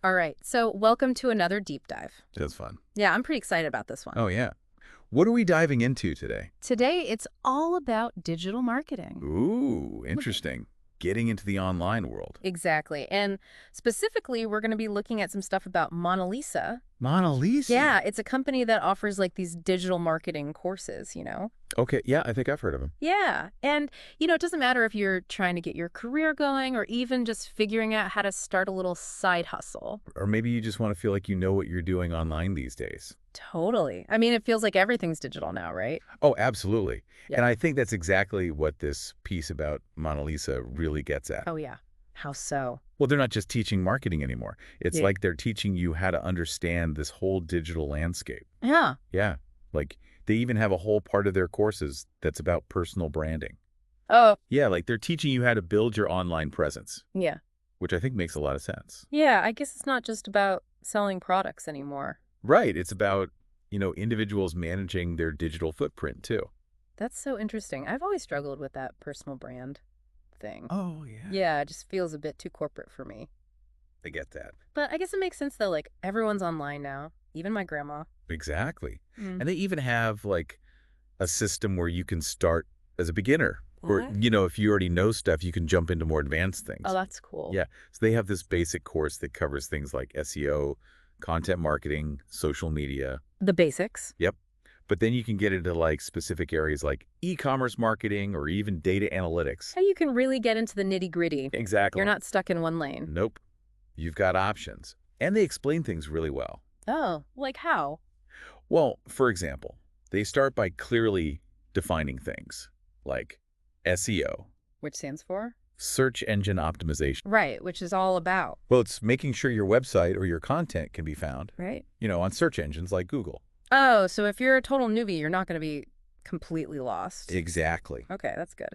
All right, so welcome to another deep dive. That's fun. Yeah, I'm pretty excited about this one. Oh, yeah. What are we diving into today? Today, it's all about digital marketing. Ooh, interesting. Getting into the online world. Exactly. And specifically, we're going to be looking at some stuff about Monalisa. Monalisa. Yeah, it's a company that offers like these digital marketing courses. Okay, yeah, I think I've heard of him. Yeah. And, it doesn't matter if you're trying to get your career going or even just figuring out how to start a little side hustle. Or maybe you just want to feel like you know what you're doing online these days. Totally. I mean, it feels like everything's digital now, right? Oh, absolutely. Yeah. And I think that's exactly what this piece about Monalisa really gets at. Oh, yeah. How so? Well, they're not just teaching marketing anymore. It's Yeah. like they're teaching you how to understand this whole digital landscape. Yeah. Yeah, like they even have a whole part of their courses that's about personal branding. Oh, Yeah, like they're teaching you how to build your online presence, yeah. which I think makes a lot of sense. Yeah, I guess it's not just about selling products anymore. Right. It's about, individuals managing their digital footprint too. That's so interesting. I've always struggled with that personal brand thing. Oh, yeah. Yeah, it just feels a bit too corporate for me. I get that. But I guess it makes sense though, like everyone's online now, even my grandma. Exactly. Mm. And they even have like a system where you can start as a beginner. Or, What? if you already know stuff, you can jump into more advanced Oh, things. that's cool. Yeah. So they have this basic course that covers things like SEO, content marketing, social media. The basics. Yep. But then you can get into like specific areas like e-commerce marketing or even data analytics. How you can really get into the nitty-gritty. Exactly. You're not stuck in one lane. Nope. You've got options. And they explain things really well. Oh, like how? Well, for example, they start by clearly defining things like SEO, Which stands for? search engine optimization. Right, which is all about. Well, it's making sure your website or your content can be found, Right. on search engines like Google. Oh, so if you're a total newbie, you're not going to be completely lost. Exactly. Okay, that's good.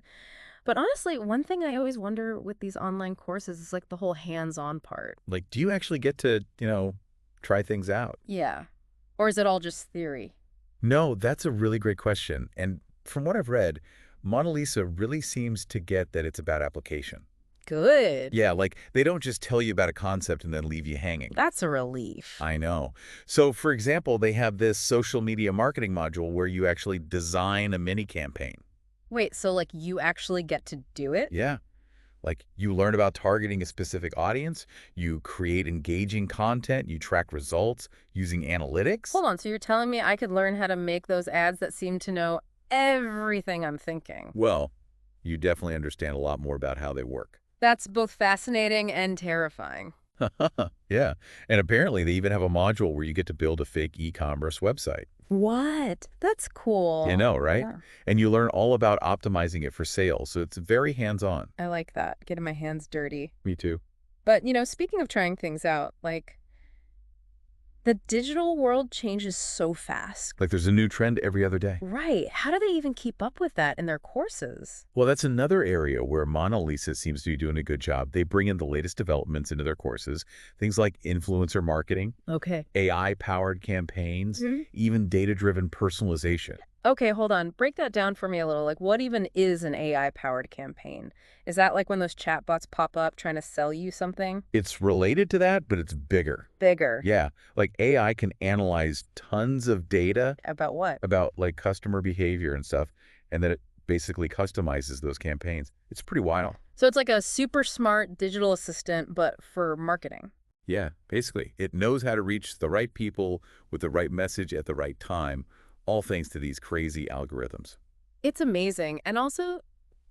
But honestly, one thing I always wonder with these online courses is like the whole hands-on part. Like, do you actually get to, try things out? Yeah. Or is it all just theory? No, that's a really great question. And from what I've read, Monalisa really seems to get that it's about application. Good. Yeah, like they don't just tell you about a concept and then leave you hanging. That's a relief. I know. So, for example, they have this social media marketing module where you actually design a mini campaign. Wait, so like you actually get to do it? Yeah. Like you learn about targeting a specific audience, you create engaging content, you track results using analytics. Hold on, so you're telling me I could learn how to make those ads that seem to know everything I'm thinking? Well, you definitely understand a lot more about how they work. That's both fascinating and terrifying. Yeah. And apparently they even have a module where you get to build a fake e-commerce website. What? That's cool. You know, right? Yeah. And you learn all about optimizing it for sales. So it's very hands-on. I like that, getting my hands dirty. Me too. But, speaking of trying things out, like, the digital world changes so fast. Like there's a new trend every other day. Right. How do they even keep up with that in their courses? Well, that's another area where Monalisa seems to be doing a good job. They bring in the latest developments into their courses, things like influencer marketing, Okay. AI-powered campaigns, Mhm. even data-driven personalization. Okay, hold on. Break that down for me a little. Like, what even is an AI-powered campaign? Is that like when those chatbots pop up trying to sell you something? It's related to that, but it's bigger. Bigger. Yeah, like AI can analyze tons of data About what? about like customer behavior and stuff, and then it basically customizes those campaigns. It's pretty wild. So it's like a super smart digital assistant, but for marketing. Yeah, basically. It knows how to reach the right people with the right message at the right time, all thanks to these crazy algorithms. It's amazing and also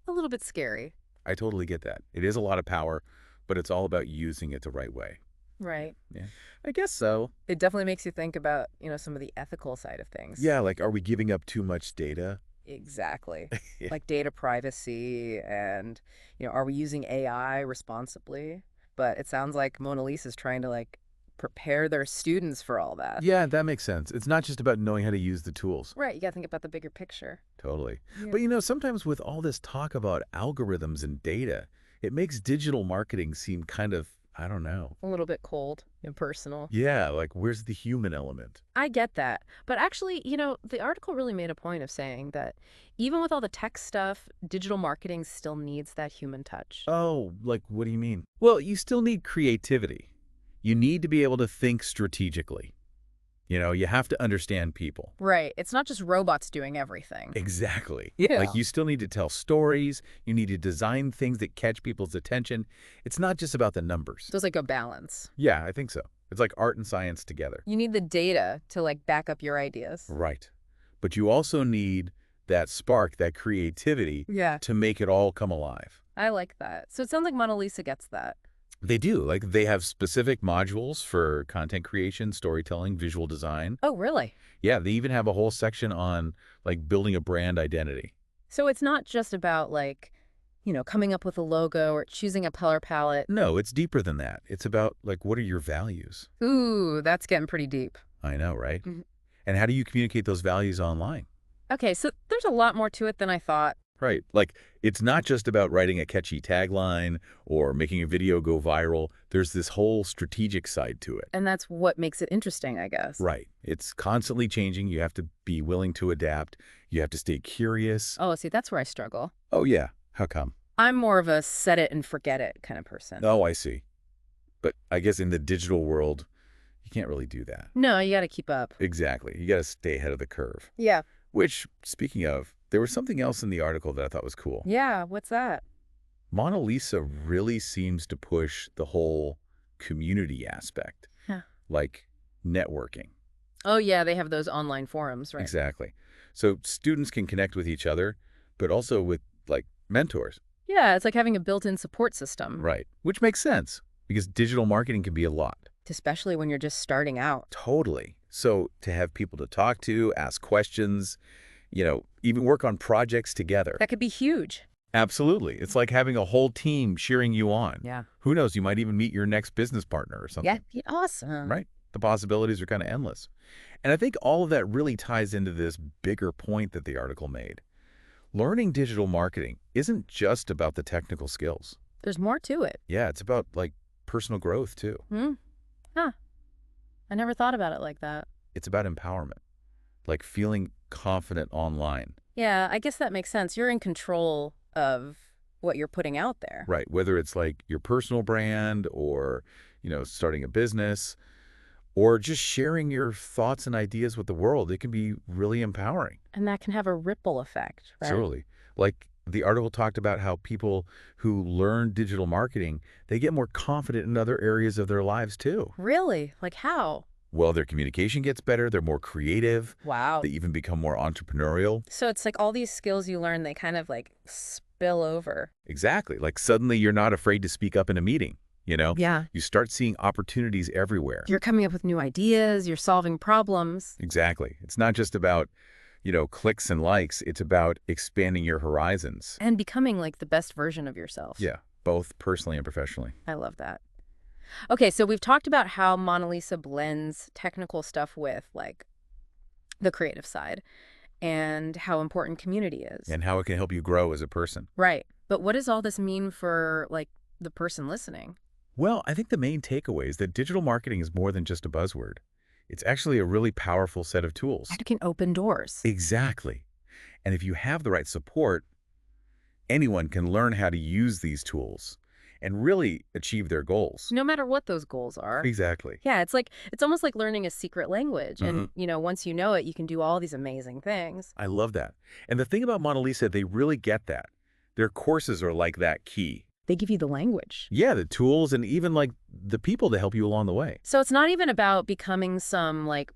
a little bit scary. I totally get that. It is a lot of power, but it's all about using it the right way. Right. Yeah, I guess so. It definitely makes you think about, some of the ethical side of things. Yeah, like are we giving up too much data? Exactly. Yeah. Like data privacy and, are we using AI responsibly? But it sounds like Mona Lisa's trying to like prepare their students for all that. Yeah, that makes sense. It's not just about knowing how to use the tools. Right. You got to think about the bigger picture. Totally. Yeah. But sometimes with all this talk about algorithms and data, it makes digital marketing seem kind of, I don't know. A little bit cold and personal. Yeah, like where's the human element? I get that. But actually, the article really made a point of saying that even with all the tech stuff, digital marketing still needs that human touch. Oh, like what do you mean? Well, you still need creativity. You need to be able to think strategically. You have to understand people. Right. It's not just robots doing everything. Exactly. Like Yeah. you still need to tell stories. You need to design things that catch people's attention. It's not just about the numbers. So it's like a balance. Yeah, I think so. It's like art and science together. You need the data to like back up your ideas. Right. But you also need that spark, that creativity Yeah. to make it all come alive. I like that. So it sounds like Monalisa gets that. They do. Like they have specific modules for content creation, storytelling, visual design. Oh, really? Yeah, they even have a whole section on like building a brand identity. So it's not just about like, coming up with a logo or choosing a color palette. No, it's deeper than that. It's about like what are your values? Ooh, that's getting pretty deep. I know, right? Mhm. And how do you communicate those values online? Okay, so there's a lot more to it than I thought. Right. Like it's not just about writing a catchy tagline or making a video go viral. There's this whole strategic side to it. And that's what makes it interesting, I guess. Right. It's constantly changing. You have to be willing to adapt. You have to stay curious. Oh, see, that's where I struggle. Oh, yeah. How come? I'm more of a set it and forget it kind of person. Oh, I see. But I guess in the digital world, you can't really do that. No, you got to keep up. Exactly. You got to stay ahead of the curve. Yeah. Which, speaking of, there was something else in the article that I thought was cool. Yeah, what's that? Monalisa really seems to push the whole community aspect, Yeah. like networking. Oh, yeah, they have those online forums, right? Exactly. So students can connect with each other, but also with, like, mentors. Yeah, it's like having a built-in support system. Right. Which makes sense, because digital marketing can be a lot. Especially when you're just starting out. Totally. So to have people to talk to, ask questions, even work on projects together. That could be huge. Absolutely. It's like having a whole team cheering you on. Yeah. Who knows, you might even meet your next business partner or something. Yeah, be awesome. Right? The possibilities are kind of endless. And I think all of that really ties into this bigger point that the article made. Learning digital marketing isn't just about the technical skills. There's more to it. Yeah, it's about, like, personal growth, too. Huh. I never thought about it like that. It's about empowerment, like feeling confident online. Yeah, I guess that makes sense. You're in control of what you're putting out there. Right. Whether it's like your personal brand or, starting a business or just sharing your thoughts and ideas with the world, it can be really empowering. And that can have a ripple effect, right? Surely. Like the article talked about how people who learn digital marketing, they get more confident in other areas of their lives too. Really? Like how? Well, their communication gets better, they're more creative, Wow. they even become more entrepreneurial. So it's like all these skills you learn, they kind of like spill over. Exactly. Like suddenly you're not afraid to speak up in a meeting, Yeah. You start seeing opportunities everywhere. You're coming up with new ideas, you're solving problems. Exactly. It's not just about, clicks and likes. It's about expanding your horizons. And becoming like the best version of yourself. Yeah, both personally and professionally. I love that. Okay, so we've talked about how Monalisa blends technical stuff with like the creative side and how important community is. And how it can help you grow as a person. Right. But what does all this mean for like the person listening? Well, I think the main takeaway is that digital marketing is more than just a buzzword. It's actually a really powerful set of tools. It can open doors. Exactly. And if you have the right support, anyone can learn how to use these tools and really achieve their goals. No matter what those goals are. Exactly. Yeah, it's almost like learning a secret language. And, once you know it, you can do all these amazing things. I love that. And the thing about Monalisa, they really get that. Their courses are like that key. They give you the language. Yeah, the tools and even like the people to help you along the way. So it's not even about becoming some like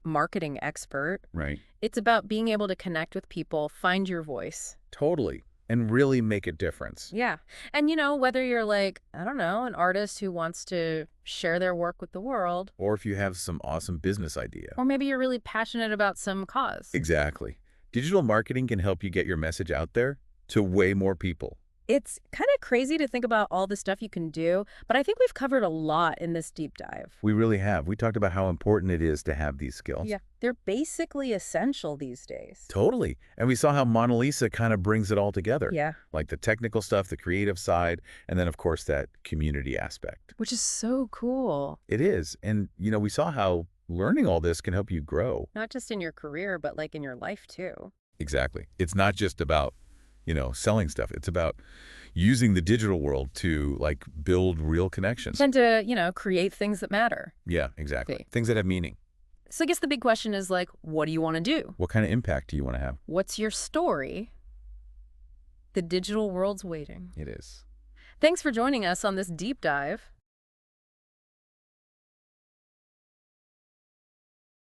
marketing expert. Right. It's about being able to connect with people, find your voice. Totally. And really make a difference. Yeah. And, whether you're like, I don't know, an artist who wants to share their work with the world. Or if you have some awesome business idea. Or maybe you're really passionate about some cause. Exactly. Digital marketing can help you get your message out there to way more people. It's kind of crazy to think about all the stuff you can do, but I think we've covered a lot in this deep dive. We really have. We talked about how important it is to have these skills. Yeah. They're basically essential these days. Totally. And we saw how Monalisa kind of brings it all together. Yeah. Like the technical stuff, the creative side, and then, of course, that community aspect. Which is so cool. It is. And, we saw how learning all this can help you grow. Not just in your career, but like in your life too. Exactly. It's not just about, selling stuff. It's about, using the digital world to, like, build real connections. Tend to, create things that matter. Yeah, exactly. See. Things that have meaning. So I guess the big question is like, what do you want to do? What kind of impact do you want to have? What's your story? The digital world's waiting. It is. Thanks for joining us on this deep dive.